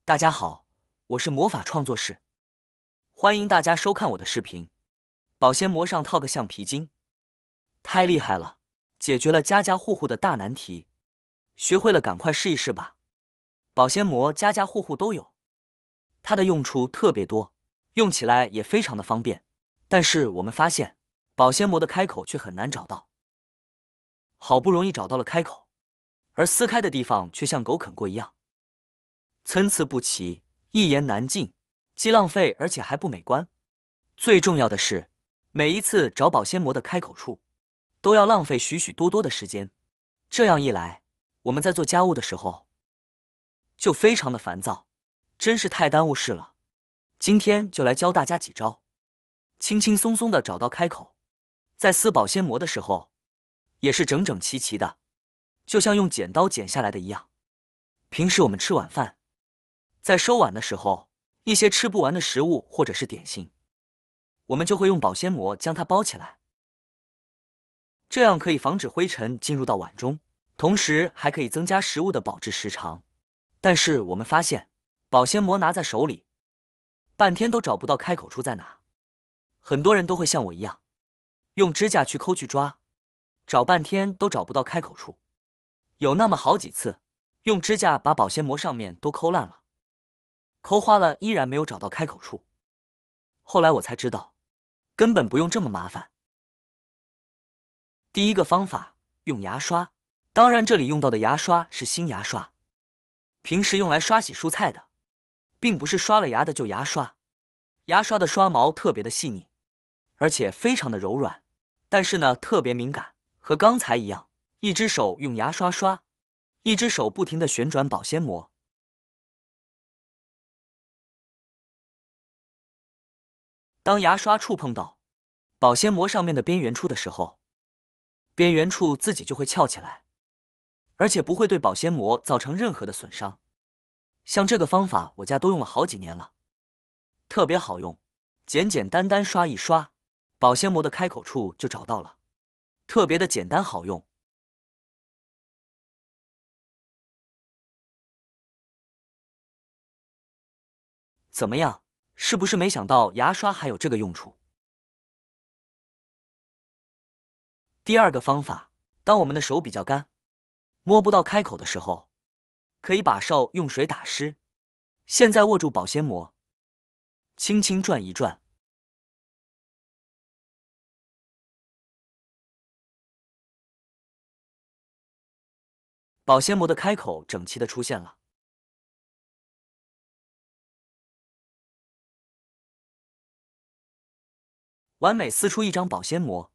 大家好，我是魔法创作室，欢迎大家收看我的视频。保鲜膜上套个橡皮筋，太厉害了，解决了家家户户的大难题。学会了赶快试一试吧。保鲜膜家家户户都有，它的用处特别多，用起来也非常的方便。但是我们发现，保鲜膜的开口却很难找到。好不容易找到了开口，而撕开的地方却像狗啃过一样。参差不齐，一言难尽，既浪费而且还不美观。最重要的是，每一次找保鲜膜的开口处，都要浪费许许多多的时间。这样一来，我们在做家务的时候就非常的烦躁，真是太耽误事了。今天就来教大家几招，轻轻松松的找到开口，在撕保鲜膜的时候也是整整齐齐的，就像用剪刀剪下来的一样。平时我们吃晚饭，在收碗的时候，一些吃不完的食物或者是点心，我们就会用保鲜膜将它包起来，这样可以防止灰尘进入到碗中，同时还可以增加食物的保质时长。但是我们发现，保鲜膜拿在手里，半天都找不到开口处在哪。很多人都会像我一样，用指甲去抠去抓，找半天都找不到开口处。有那么好几次，用指甲把保鲜膜上面都抠烂了。抠花了依然没有找到开口处，后来我才知道，根本不用这么麻烦。第一个方法，用牙刷，当然这里用到的牙刷是新牙刷，平时用来刷洗蔬菜的，并不是刷了牙的旧牙刷。牙刷的刷毛特别的细腻，而且非常的柔软，但是呢特别敏感，和刚才一样，一只手用牙刷刷，一只手不停的旋转保鲜膜。当牙刷触碰到保鲜膜上面的边缘处的时候，边缘处自己就会翘起来，而且不会对保鲜膜造成任何的损伤。像这个方法，我家都用了好几年了，特别好用，简简单单刷一刷，保鲜膜的开口处就找到了，特别的简单好用。怎么样？是不是没想到牙刷还有这个用处？第二个方法，当我们的手比较干，摸不到开口的时候，可以把手用水打湿，现在握住保鲜膜，轻轻转一转，保鲜膜的开口整齐的出现了。完美撕出一张保鲜膜，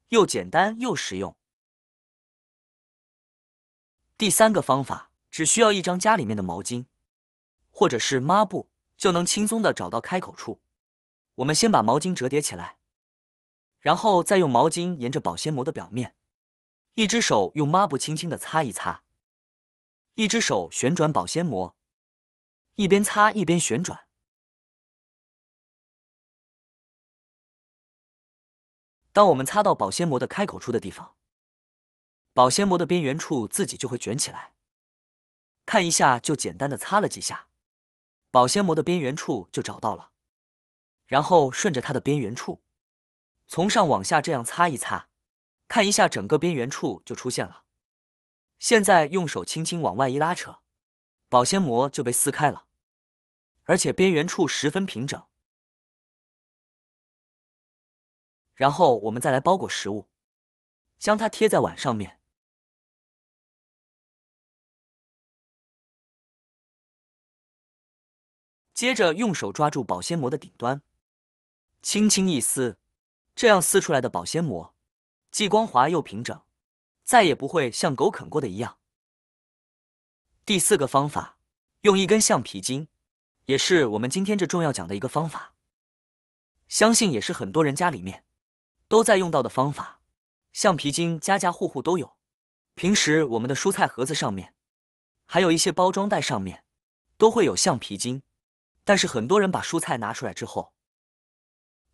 又简单又实用。第三个方法，只需要一张家里面的毛巾，或者是抹布，就能轻松的找到开口处。我们先把毛巾折叠起来，然后再用毛巾沿着保鲜膜的表面，一只手用抹布轻轻的擦一擦，一只手旋转保鲜膜，一边擦一边旋转。当我们擦到保鲜膜的开口处的地方，保鲜膜的边缘处自己就会卷起来。看一下就简单的擦了几下，保鲜膜的边缘处就找到了。然后顺着它的边缘处，从上往下这样擦一擦，看一下整个边缘处就出现了。现在用手轻轻往外一拉扯，保鲜膜就被撕开了，而且边缘处十分平整。然后我们再来包裹食物，将它贴在碗上面，接着用手抓住保鲜膜的顶端，轻轻一撕，这样撕出来的保鲜膜既光滑又平整，再也不会像狗啃过的一样。第四个方法，用一根橡皮筋，也是我们今天这重要讲的一个方法，相信也是很多人家里面都在用到的方法。橡皮筋家家户户都有，平时我们的蔬菜盒子上面，还有一些包装袋上面都会有橡皮筋，但是很多人把蔬菜拿出来之后，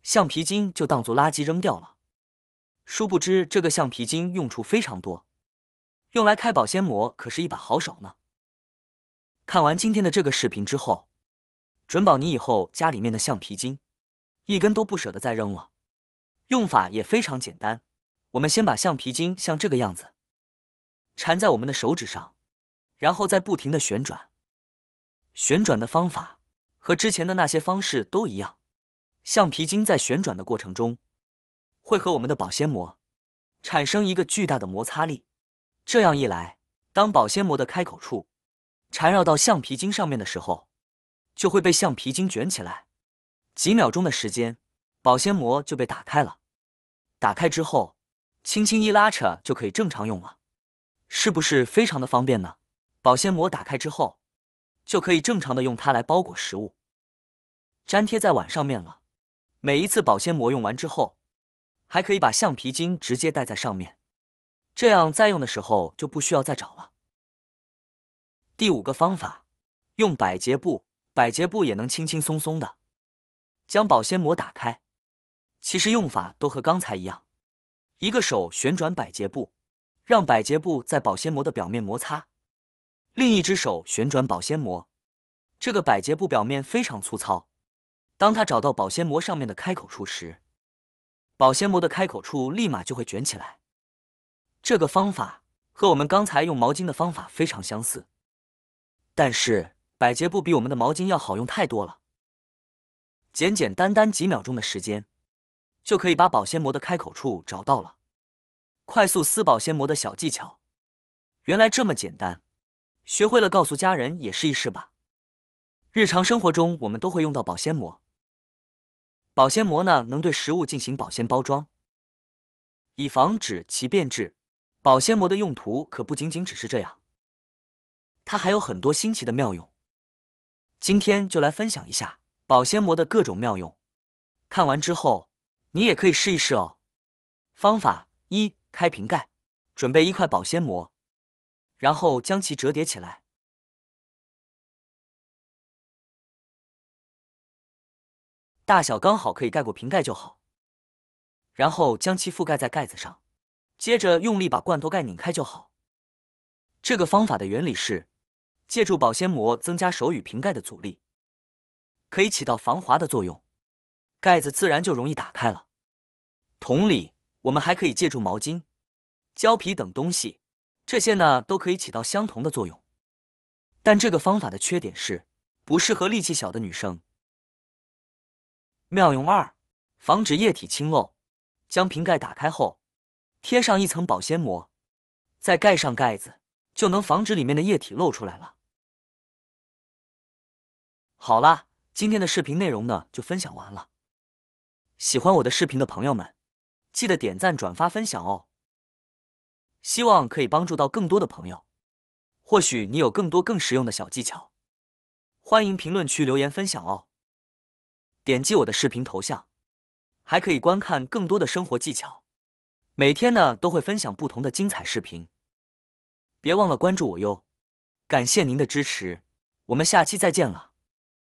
橡皮筋就当作垃圾扔掉了。殊不知这个橡皮筋用处非常多，用来开保鲜膜可是一把好手呢。看完今天的这个视频之后，准保你以后家里面的橡皮筋一根都不舍得再扔了。用法也非常简单，我们先把橡皮筋像这个样子缠在我们的手指上，然后再不停的旋转。旋转的方法和之前的那些方式都一样，橡皮筋在旋转的过程中会和我们的保鲜膜产生一个巨大的摩擦力，这样一来，当保鲜膜的开口处缠绕到橡皮筋上面的时候，就会被橡皮筋卷起来。几秒钟的时间，保鲜膜就被打开了。打开之后，轻轻一拉扯就可以正常用了，是不是非常的方便呢？保鲜膜打开之后，就可以正常的用它来包裹食物，粘贴在碗上面了。每一次保鲜膜用完之后，还可以把橡皮筋直接带在上面，这样再用的时候就不需要再找了。第5个方法，用百洁布，百洁布也能轻轻松松的将保鲜膜打开。其实用法都和刚才一样，一个手旋转百洁布，让百洁布在保鲜膜的表面摩擦，另一只手旋转保鲜膜。这个百洁布表面非常粗糙，当它找到保鲜膜上面的开口处时，保鲜膜的开口处立马就会卷起来。这个方法和我们刚才用毛巾的方法非常相似，但是百洁布比我们的毛巾要好用太多了。简简单单几秒钟的时间，就可以把保鲜膜的开口处找到了。快速撕保鲜膜的小技巧，原来这么简单，学会了告诉家人也试一试吧。日常生活中我们都会用到保鲜膜，保鲜膜呢能对食物进行保鲜包装，以防止其变质。保鲜膜的用途可不仅仅只是这样，它还有很多新奇的妙用。今天就来分享一下保鲜膜的各种妙用，看完之后你也可以试一试哦。方法1：开瓶盖，准备1块保鲜膜，然后将其折叠起来，大小刚好可以盖过瓶盖就好，然后将其覆盖在盖子上，接着用力把罐头盖拧开就好。这个方法的原理是借助保鲜膜增加手与瓶盖的阻力，可以起到防滑的作用，盖子自然就容易打开了。同理，我们还可以借助毛巾、胶皮等东西，这些呢都可以起到相同的作用。但这个方法的缺点是不适合力气小的女生。妙用2：防止液体侵漏。将瓶盖打开后，贴上一层保鲜膜，再盖上盖子，就能防止里面的液体漏出来了。好啦，今天的视频内容呢就分享完了。喜欢我的视频的朋友们，记得点赞、转发、分享哦。希望可以帮助到更多的朋友。或许你有更多更实用的小技巧，欢迎评论区留言分享哦。点击我的视频头像，还可以观看更多的生活技巧。每天呢都会分享不同的精彩视频，别忘了关注我哟。感谢您的支持，我们下期再见了。